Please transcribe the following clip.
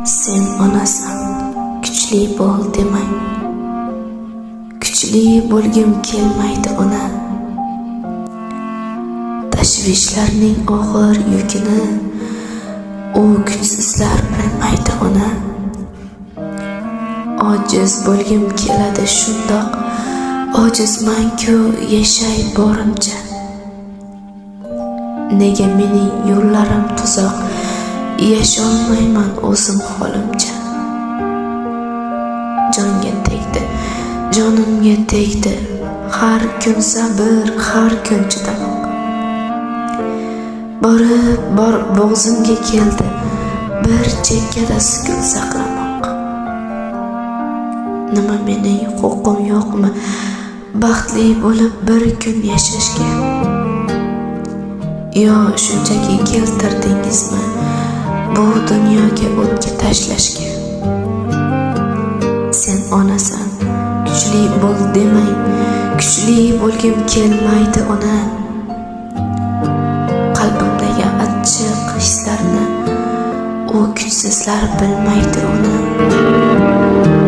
Sen onasan, kuchli bo'l demang. Kuchli bo'lgim kelmaydi ona. Tashvishlarning og'ir yukini u kuchsizlar bilmaydi ona. Ojiz bo'lgim keladi shundoq, ojizman-ku yashay borimcha. Nega mening yo'llarim tuzoq, yasholmayman o'zim holimcha. Jonga tegdi, jonimga tegdi, har kun sabr, har kun chidamoq. Bor bo'g'zimga keldi, bir chekkada sukut saqlamoq. Nima mening huquqim yo'qmi, baxtli bo'lib bir kun yashashga? Yo shunchaki keltirdingizmi bu dunyoga o'tga tashlashga? Sen onasan, kuchli bo'l demang, kuchli bo'lgim kelmaydi ona. Qalbimdagi achchiq hislarni u kuchsizlar bilmaydi ona.